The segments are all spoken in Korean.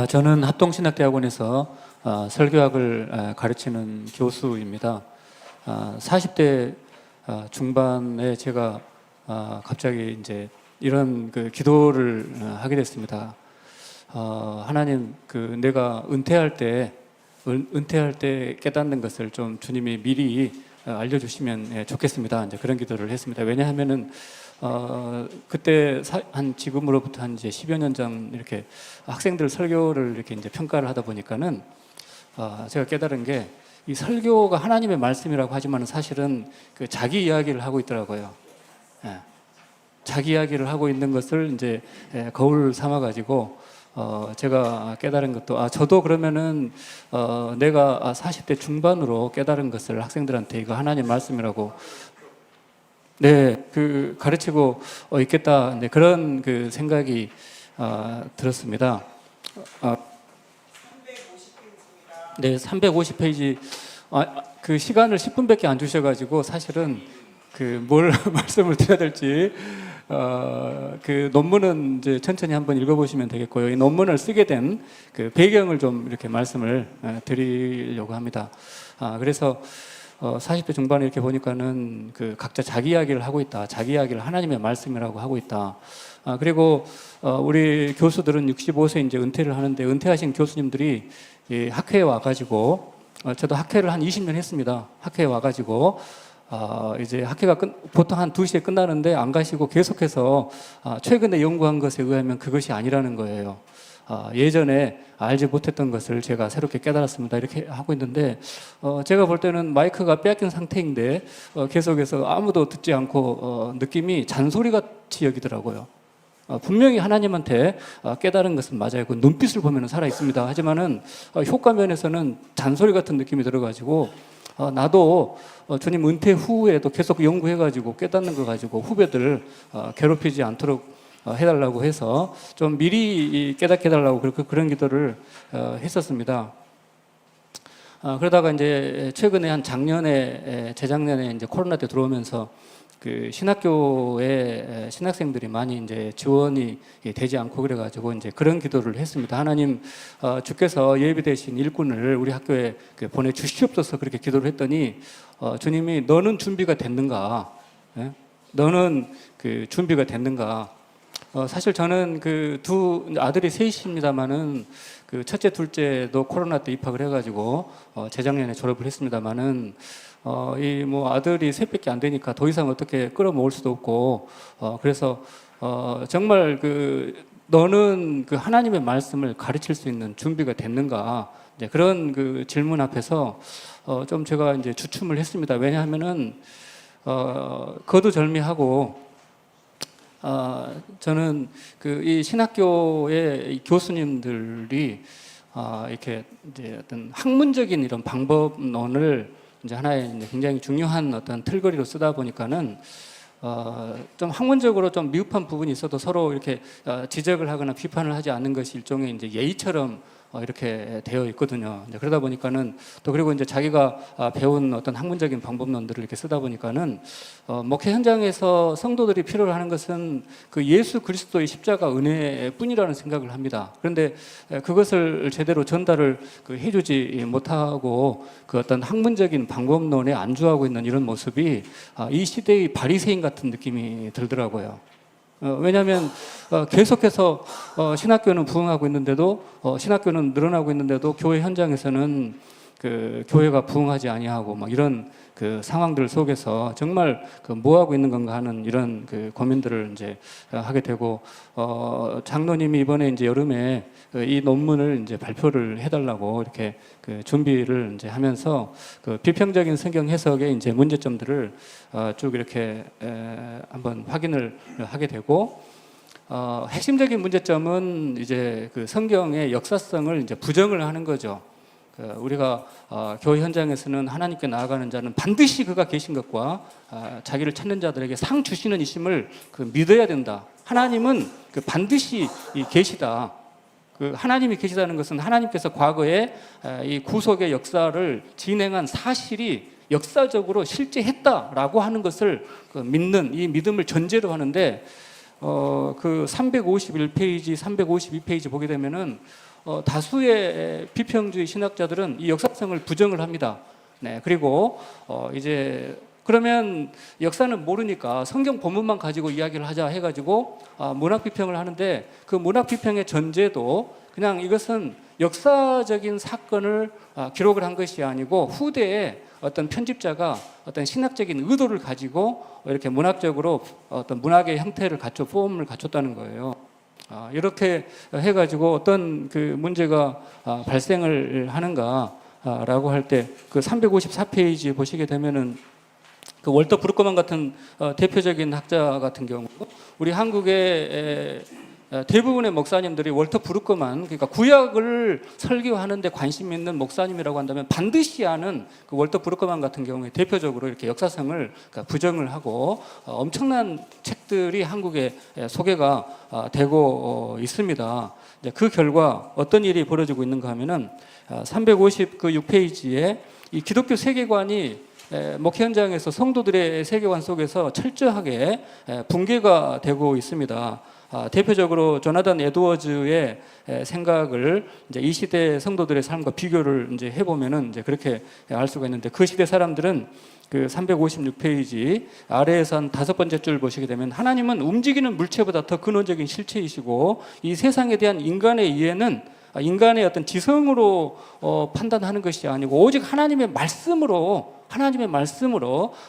저는 합동신학대학원에서 설교학을 가르치는 교수입니다. 40대 중반에 제가 갑자기 이제 이런 기도를 하게 됐습니다. 하나님, 내가 은퇴할 때 깨닫는 것을 좀 주님이 미리 알려주시면 좋겠습니다. 이제 그런 기도를 했습니다. 왜냐하면은 그때 지금으로부터 한 이제 10여 년 전 이렇게 학생들 설교를 이렇게 이제 평가를 하다 보니까는 제가 깨달은 게 이 설교가 하나님의 말씀이라고 하지만 사실은 자기 이야기를 하고 있더라고요. 예. 자기 이야기를 하고 있는 것을 이제 거울 삼아 가지고 제가 깨달은 것도 저도 그러면은 내가 40대 중반으로 깨달은 것을 학생들한테 이거 하나님 말씀이라고 가르치고 있겠다. 네, 그런 생각이 들었습니다. 350페이지입니다. 네, 350페이지. 그 시간을 10분밖에 안 주셔가지고 사실은 뭘 말씀을 드려야 될지 그 논문은 이제 천천히 한번 읽어보시면 되겠고요. 이 논문을 쓰게 된 배경을 좀 이렇게 말씀을 드리려고 합니다. 그래서 40대 중반에 이렇게 보니까는 각자 자기 이야기를 하고 있다. 자기 이야기를 하나님의 말씀이라고 하고 있다. 그리고 우리 교수들은 65세 이제 은퇴를 하는데 은퇴하신 교수님들이 학회에 와가지고 저도 학회를 한 20년 했습니다. 학회에 와가지고 이제 학회가 보통 한 2시에 끝나는데 안 가시고 계속해서 최근에 연구한 것에 의하면 그것이 아니라는 거예요. 예전에 알지 못했던 것을 제가 새롭게 깨달았습니다. 이렇게 하고 있는데 제가 볼 때는 마이크가 빼앗긴 상태인데 계속해서 아무도 듣지 않고 느낌이 잔소리 같이 여기더라고요. 분명히 하나님한테 깨달은 것은 맞아요. 그 눈빛을 보면 살아 있습니다. 하지만은 효과 면에서는 잔소리 같은 느낌이 들어가지고 나도 주님 은퇴 후에도 계속 연구해가지고 깨닫는 거 가지고 후배들 괴롭히지 않도록 해달라고 해서 좀 미리 깨닫게 해달라고 그런 기도를 했었습니다. 그러다가 이제 최근에 한 재작년에 이제 코로나 때 들어오면서 신학교에 신학생들이 많이 이제 지원이 되지 않고 그래가지고 이제 그런 기도를 했습니다. 하나님, 주께서 예비되신 일꾼을 우리 학교에 보내 주시옵소서 그렇게 기도를 했더니 주님이 너는 준비가 됐는가? 예? 너는 준비가 됐는가? 사실 저는 두 아들이 셋입니다만은 첫째, 둘째도 코로나 때 입학을 해가지고 재작년에 졸업을 했습니다만은 이 아들이 셋밖에 안 되니까 더 이상 어떻게 끌어모을 수도 없고 그래서 정말 너는 하나님의 말씀을 가르칠 수 있는 준비가 됐는가? 이제 그런 질문 앞에서 좀 제가 이제 주춤을 했습니다. 왜냐하면은 거두절미하고 저는 이 신학교의 이 교수님들이 이렇게 이제 어떤 학문적인 이런 방법론을 이제 하나의 이제 굉장히 중요한 어떤 틀거리로 쓰다 보니까는 좀 학문적으로 좀 미흡한 부분이 있어도 서로 이렇게 지적을 하거나 비판을 하지 않는 것이 일종의 이제 예의처럼 이렇게 되어 있거든요. 이제 그러다 보니까는 또 그리고 이제 자기가 배운 어떤 학문적인 방법론들을 이렇게 쓰다 보니까는 목회 현장에서 성도들이 필요로 하는 것은 예수 그리스도의 십자가 은혜뿐이라는 생각을 합니다. 그런데 그것을 제대로 전달을 해주지 못하고 어떤 학문적인 방법론에 안주하고 있는 이런 모습이 이 시대의 바리새인 같은 느낌이 들더라고요. 왜냐하면 계속해서 신학교는 부흥하고 있는데도 신학교는 늘어나고 있는데도 교회 현장에서는 교회가 부흥하지 아니하고 막 이런 상황들 속에서 정말 뭐 하고 있는 건가 하는 이런 고민들을 이제 하게 되고 장로님이 이번에 이제 여름에 이 논문을 이제 발표를 해달라고 이렇게 준비를 이제 하면서 비평적인 성경 해석의 이제 문제점들을 쭉 이렇게 한번 확인을 하게 되고 핵심적인 문제점은 이제 성경의 역사성을 이제 부정을 하는 거죠. 우리가 교회 현장에서는 하나님께 나아가는 자는 반드시 그가 계신 것과 자기를 찾는 자들에게 상 주시는 이심을 믿어야 된다. 하나님은 반드시 계시다. 하나님이 계시다는 것은 하나님께서 과거에 이 구속의 역사를 진행한 사실이 역사적으로 실제했다라고 하는 것을 믿는 이 믿음을 전제로 하는데 351페이지, 352페이지 보게 되면은 다수의 비평주의 신학자들은 이 역사성을 부정을 합니다. 네, 그리고 이제 그러면 역사는 모르니까 성경 본문만 가지고 이야기를 하자 해가지고 문학 비평을 하는데, 그 문학 비평의 전제도 그냥 이것은 역사적인 사건을 기록을 한 것이 아니고 후대에 어떤 편집자가 어떤 신학적인 의도를 가지고 이렇게 문학적으로 어떤 문학의 형태를 갖춰 폼을 갖췄다는 거예요. 이렇게 해가지고 어떤 그 문제가 발생을 하는가라고 할 때 그 354페이지 보시게 되면은 그 월터 브루크만 같은 대표적인 학자 같은 경우, 우리 한국의 대부분의 목사님들이 월터 브루크만, 그러니까 구약을 설교하는 데 관심 있는 목사님이라고 한다면 반드시 아는 그 월터 브루크만 같은 경우에 대표적으로 이렇게 역사성을 부정을 하고 엄청난 책들이 한국에 소개가 되고 있습니다. 그 결과 어떤 일이 벌어지고 있는가 하면은 356페이지에 이 기독교 세계관이 목회 현장에서 성도들의 세계관 속에서 철저하게 붕괴가 되고 있습니다. 대표적으로 조나단 에드워즈의 생각을 이제 이 시대 성도들의 삶과 비교를 이제 해보면은 이제 그렇게 알 수가 있는데, 그 시대 사람들은 그 356페이지 아래에서 한 5번째 줄 보시게 되면, 하나님은 움직이는 물체보다 더 근원적인 실체이시고 이 세상에 대한 인간의 이해는 인간의 어떤 지성으로 판단하는 것이 아니고 오직 하나님의 말씀으로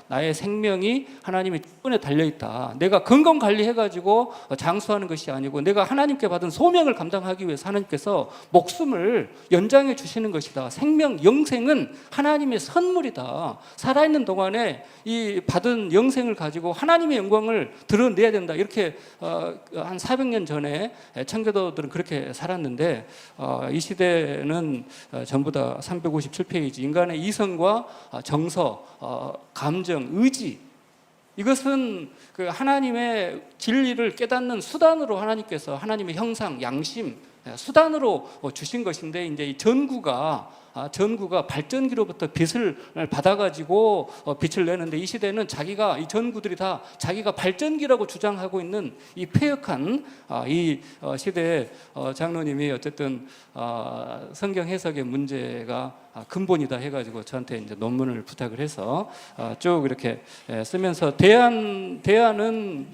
나의 생명이 하나님의 주권에 달려있다. 내가 건강관리해가지고 장수하는 것이 아니고 내가 하나님께 받은 소명을 감당하기 위해서 하나님께서 목숨을 연장해 주시는 것이다. 생명, 영생은 하나님의 선물이다. 살아있는 동안에 이 받은 영생을 가지고 하나님의 영광을 드러내야 된다. 이렇게 한 400년 전에 청교도들은 그렇게 살았는데, 이 시대는 전부 다 357페이지 인간의 이성과 정서, 감정, 의지, 이것은 그 하나님의 진리를 깨닫는 수단으로 하나님께서 하나님의 형상, 양심 수단으로 주신 것인데, 이제 이 전구가 발전기로부터 빛을 받아가지고 빛을 내는데, 이 시대는 이 전구들이 다 자기가 발전기라고 주장하고 있는 이 폐역한 이 시대의 장로님이 어쨌든 성경 해석의 문제가 근본이다 해가지고 저한테 이제 논문을 부탁을 해서 쭉 이렇게 쓰면서 대안은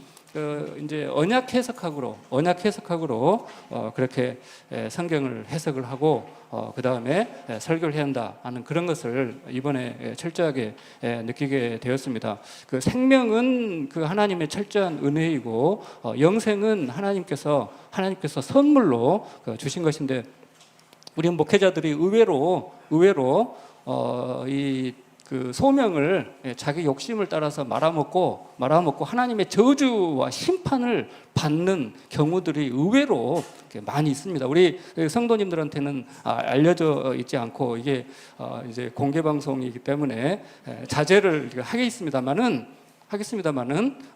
이제 언약 해석학으로 그렇게 성경을 해석을 하고 그 다음에 설교를 해야 한다 하는 그런 것을 이번에 철저하게 느끼게 되었습니다. 그 생명은 그 하나님의 철저한 은혜이고 영생은 하나님께서 선물로 주신 것인데, 우리 목회자들이 의외로 그 소명을 자기 욕심을 따라서 말아먹고 하나님의 저주와 심판을 받는 경우들이 의외로 많이 있습니다. 우리 성도님들한테는 알려져 있지 않고 이게 이제 공개 방송이기 때문에 자제를 하겠습니다만은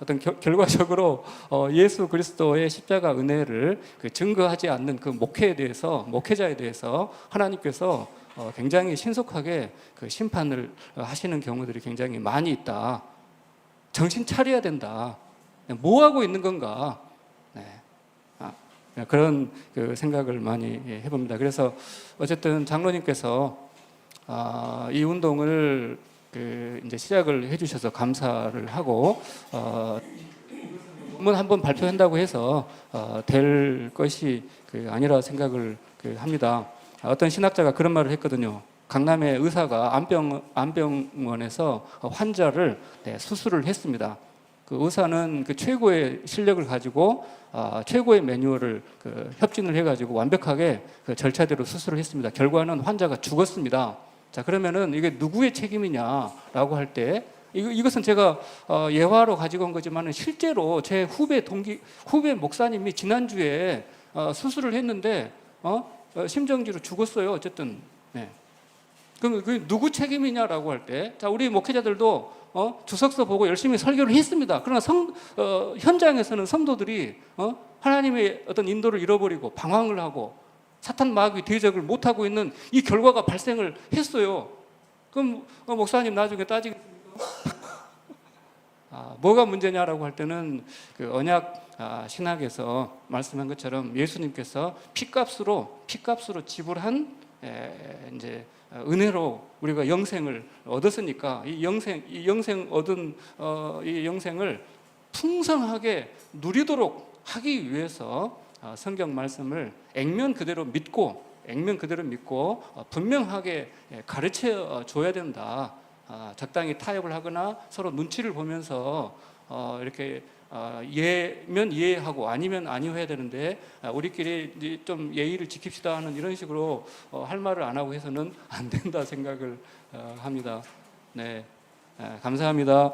어떤 결과적으로 예수 그리스도의 십자가 은혜를 증거하지 않는 그 목회자에 대해서 하나님께서 굉장히 신속하게 그 심판을 하시는 경우들이 굉장히 많이 있다. 정신 차려야 된다. 뭐 하고 있는 건가? 그런 그 생각을 많이 해봅니다. 그래서 어쨌든 장로님께서 이 운동을 이제 시작을 해주셔서 감사를 하고 논문 한번 발표한다고 해서 될 것이 아니라 생각을 합니다. 어떤 신학자가 그런 말을 했거든요. 강남의 의사가 안병원에서 환자를 수술을 했습니다. 그 의사는 그 최고의 실력을 가지고 최고의 매뉴얼을 협진을 해가지고 완벽하게 그 절차대로 수술을 했습니다. 결과는 환자가 죽었습니다. 자, 그러면은 이게 누구의 책임이냐라고 할 때, 이것은 제가 예화로 가지고 온 거지만은 실제로 제 후배 목사님이 지난주에 수술을 했는데 심정지로 죽었어요. 어쨌든. 네. 그럼 그 누구 책임이냐라고 할 때, 자, 우리 목회자들도 주석서 보고 열심히 설교를 했습니다. 그러나 현장에서는 성도들이 하나님의 어떤 인도를 잃어버리고 방황을 하고 사탄 마귀 대적을 못하고 있는 이 결과가 발생을 했어요. 그럼 목사님 나중에 따지겠습니까? 뭐가 문제냐라고 할 때는 그 언약 신학에서 말씀한 것처럼 예수님께서 피값으로 지불한 이제 은혜로 우리가 영생을 얻었으니까 이 영생 얻은 이 영생을 풍성하게 누리도록 하기 위해서 성경 말씀을 액면 그대로 믿고 분명하게 가르쳐 줘야 된다. 적당히 타협을 하거나 서로 눈치를 보면서 이렇게 예면 이해하고 아니면 아니오 해야 되는데 우리끼리 좀 예의를 지킵시다 하는 이런 식으로 할 말을 안 하고 해서는 안 된다 생각을 합니다. 네, 감사합니다.